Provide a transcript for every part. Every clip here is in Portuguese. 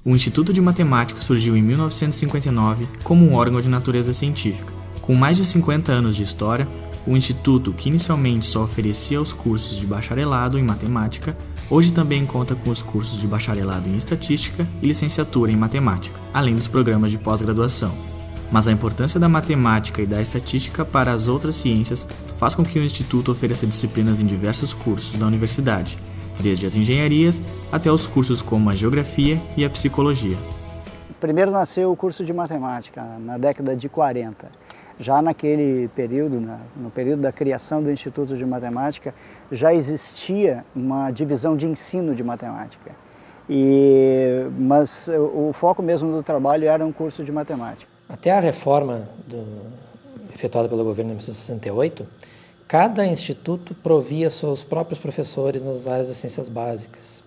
O Instituto de Matemática surgiu em 1959 como um órgão de natureza científica. Com mais de 50 anos de história, o Instituto, que inicialmente só oferecia os cursos de bacharelado em matemática, hoje também conta com os cursos de bacharelado em estatística e licenciatura em matemática, além dos programas de pós-graduação. Mas a importância da matemática e da estatística para as outras ciências faz com que o Instituto ofereça disciplinas em diversos cursos da universidade, desde as engenharias até os cursos como a geografia e a psicologia. Primeiro nasceu o curso de matemática, na década de 40. Já naquele período, no período da criação do Instituto de Matemática, já existia uma divisão de ensino de matemática. Mas o foco mesmo do trabalho era um curso de matemática. Até a reforma efetuada pelo governo em 1968, cada instituto provia seus próprios professores nas áreas das ciências básicas.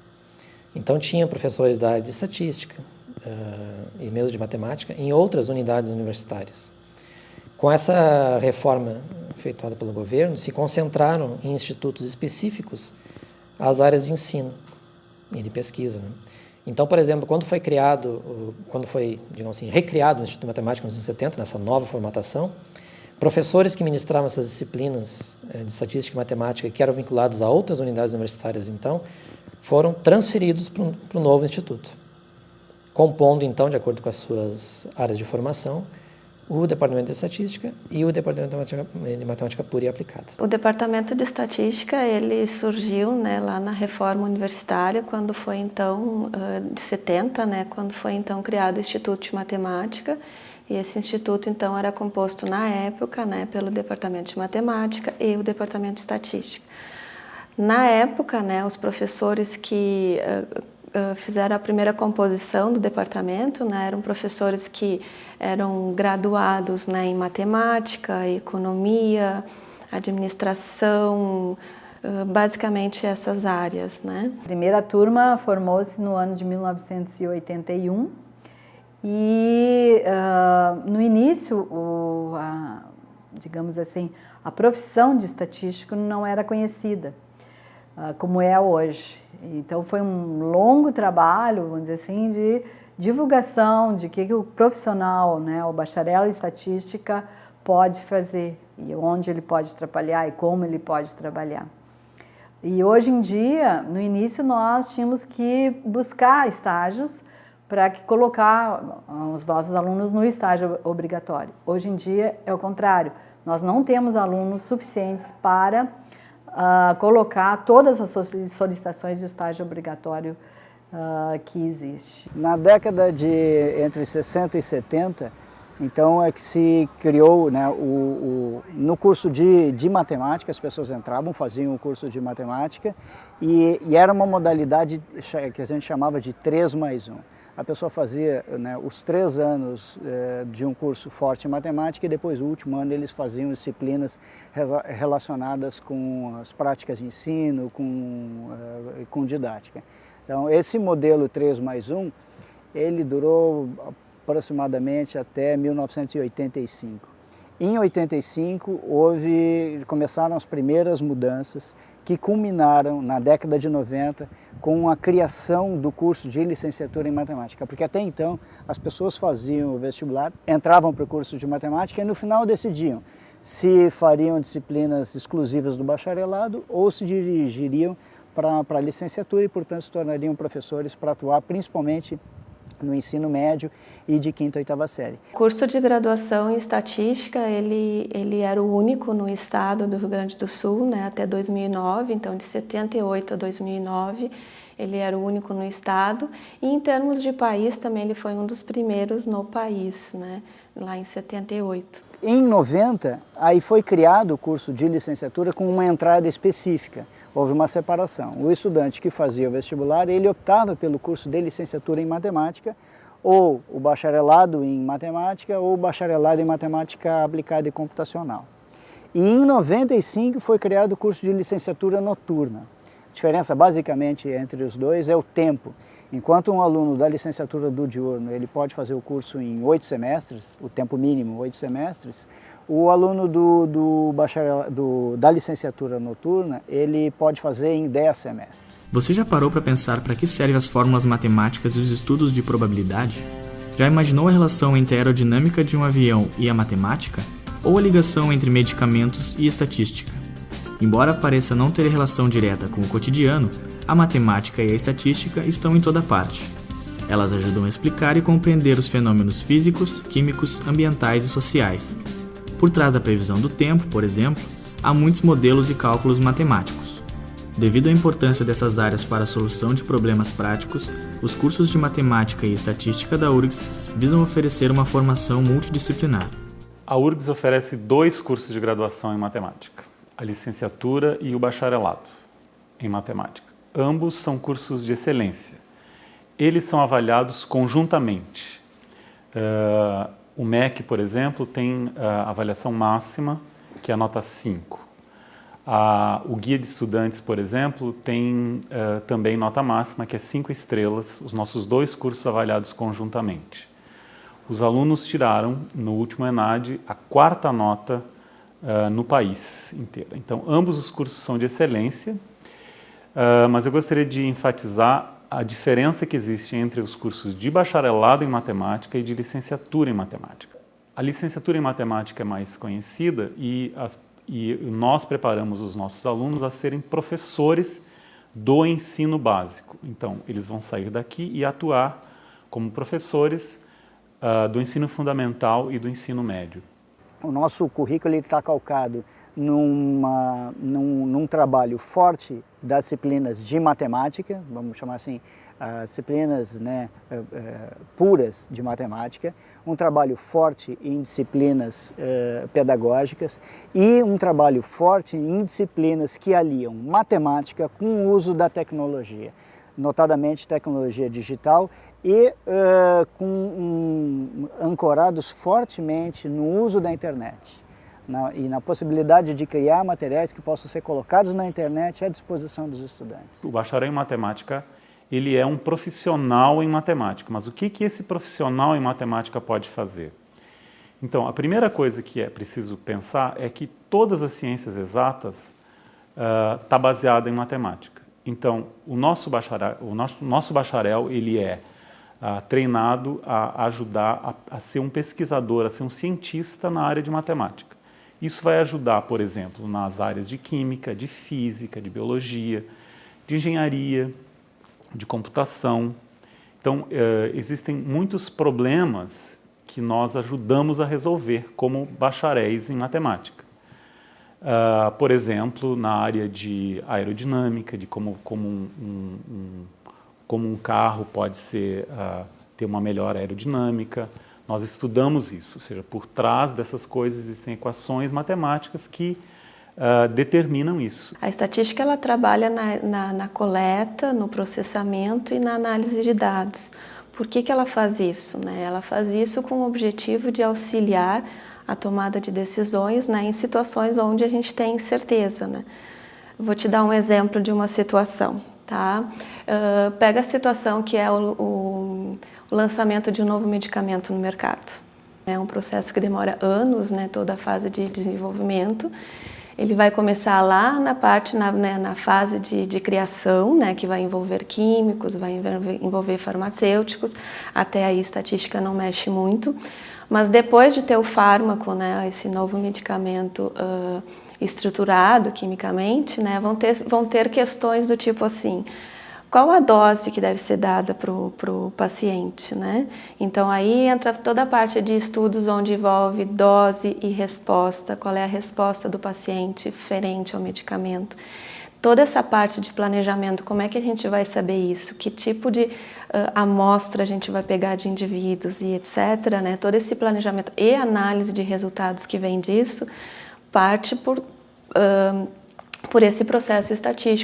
Então tinha professores da área de estatística e mesmo de matemática em outras unidades universitárias. Com essa reforma efetuada pelo governo, se concentraram em institutos específicos as áreas de ensino e de pesquisa, né? Então, por exemplo, quando foi, digamos assim, recriado o Instituto de Matemática nos anos 70, nessa nova formatação, professores que ministravam essas disciplinas de estatística e matemática que eram vinculados a outras unidades universitárias, então, foram transferidos para o novo instituto, compondo, então, de acordo com as suas áreas de formação, o Departamento de Estatística e o Departamento de Matemática Pura e Aplicada. O Departamento de Estatística, ele surgiu, né, lá na reforma universitária, quando foi então, de 70, né, quando foi então criado o Instituto de Matemática, e esse instituto então era composto na época, né, pelo Departamento de Matemática e o Departamento de Estatística. Na época, né, os professores que fizeram a primeira composição do departamento, né, eram professores que eram graduados, né, em matemática, economia, administração, basicamente essas áreas, né. A primeira turma formou-se no ano de 1981 e no início, digamos assim, a profissão de estatístico não era conhecida como é hoje. Então foi um longo trabalho, vamos dizer assim, de divulgação de que o profissional, né, o bacharel em estatística pode fazer e onde ele pode trabalhar e como ele pode trabalhar. E hoje em dia, no início, nós tínhamos que buscar estágios para colocar os nossos alunos no estágio obrigatório. Hoje em dia é o contrário, nós não temos alunos suficientes para colocar todas as solicitações de estágio obrigatório que existe. Na década de entre 60 e 70, então é que se criou, né, no curso de matemática, as pessoas entravam, faziam o curso de matemática e era uma modalidade que a gente chamava de 3+1. A pessoa fazia, né, os 3 anos de um curso forte em matemática e depois o último ano eles faziam disciplinas relacionadas com as práticas de ensino, com didática. Então esse modelo 3+1, ele durou aproximadamente até 1985. Em 85 começaram as primeiras mudanças que culminaram na década de 90 com a criação do curso de licenciatura em matemática, porque até então as pessoas faziam o vestibular, entravam para o curso de matemática e no final decidiam se fariam disciplinas exclusivas do bacharelado ou se dirigiriam para a licenciatura e, portanto, se tornariam professores para atuar principalmente no ensino médio e de 5ª e 8ª série. O curso de graduação em estatística, ele era o único no estado do Rio Grande do Sul, né, até 2009, então de 78 a 2009, ele era o único no estado, e em termos de país também ele foi um dos primeiros no país, né, lá em 78. Em 90, aí foi criado o curso de licenciatura com uma entrada específica. Houve uma separação. O estudante que fazia o vestibular, ele optava pelo curso de licenciatura em matemática, ou o bacharelado em matemática, ou o bacharelado em matemática aplicada e computacional. E em 95 foi criado o curso de licenciatura noturna. A diferença basicamente entre os dois é o tempo. Enquanto um aluno da licenciatura do diurno, ele pode fazer o curso em 8 semestres, o tempo mínimo 8 semestres, O aluno da licenciatura noturna, ele pode fazer em 10 semestres. Você já parou para pensar para que servem as fórmulas matemáticas e os estudos de probabilidade? Já imaginou a relação entre a aerodinâmica de um avião e a matemática? Ou a ligação entre medicamentos e estatística? Embora pareça não ter relação direta com o cotidiano, a matemática e a estatística estão em toda parte. Elas ajudam a explicar e compreender os fenômenos físicos, químicos, ambientais e sociais. Por trás da previsão do tempo, por exemplo, há muitos modelos e cálculos matemáticos. Devido à importância dessas áreas para a solução de problemas práticos, os cursos de matemática e estatística da URGS visam oferecer uma formação multidisciplinar. A URGS oferece 2 cursos de graduação em matemática, a licenciatura e o bacharelado em matemática. Ambos são cursos de excelência. Eles são avaliados conjuntamente. O MEC, por exemplo, tem a avaliação máxima, que é a nota 5. O Guia de Estudantes, por exemplo, tem também nota máxima, que é 5 estrelas, os nossos 2 cursos avaliados conjuntamente. Os alunos tiraram, no último ENAD, a 4ª nota no país inteiro. Então, ambos os cursos são de excelência, mas eu gostaria de enfatizar a diferença que existe entre os cursos de bacharelado em matemática e de licenciatura em matemática. A licenciatura em matemática é mais conhecida e nós preparamos os nossos alunos a serem professores do ensino básico. Então, eles vão sair daqui e atuar como professores do ensino fundamental e do ensino médio. O nosso currículo está calcado num trabalho forte das disciplinas de matemática, vamos chamar assim, disciplinas puras de matemática, um trabalho forte em disciplinas pedagógicas e um trabalho forte em disciplinas que aliam matemática com o uso da tecnologia, notadamente tecnologia digital e ancorados fortemente no uso da internet. E na possibilidade de criar materiais que possam ser colocados na internet à disposição dos estudantes. O bacharel em matemática, ele é um profissional em matemática, mas o que esse profissional em matemática pode fazer? Então, a primeira coisa que é preciso pensar é que todas as ciências exatas está baseada em matemática. Então, o nosso bacharel ele é treinado a ajudar a ser um pesquisador, a ser um cientista na área de matemática. Isso vai ajudar, por exemplo, nas áreas de química, de física, de biologia, de engenharia, de computação. Então, existem muitos problemas que nós ajudamos a resolver como bacharéis em matemática. Por exemplo, na área de aerodinâmica, de como um carro pode ter uma melhor aerodinâmica. Nós estudamos isso, ou seja, por trás dessas coisas existem equações matemáticas que determinam isso. A estatística ela trabalha na coleta, no processamento e na análise de dados. Por que ela faz isso? Ela faz isso com o objetivo de auxiliar a tomada de decisões em situações onde a gente tem incerteza. Vou te dar um exemplo de uma situação. Tá? Pega a situação que é o lançamento de um novo medicamento no mercado. É um processo que demora anos, toda a fase de desenvolvimento. Ele vai começar lá na fase de criação, que vai envolver químicos, vai envolver farmacêuticos. Até aí a estatística não mexe muito. Mas depois de ter o fármaco, esse novo medicamento estruturado quimicamente, vão ter questões do tipo assim, qual a dose que deve ser dada para o paciente, Então aí entra toda a parte de estudos onde envolve dose e resposta, qual é a resposta do paciente referente ao medicamento. Toda essa parte de planejamento, como é que a gente vai saber isso? Que tipo de amostra a gente vai pegar de indivíduos e etc. Todo esse planejamento e análise de resultados que vem disso, parte por esse processo estatístico.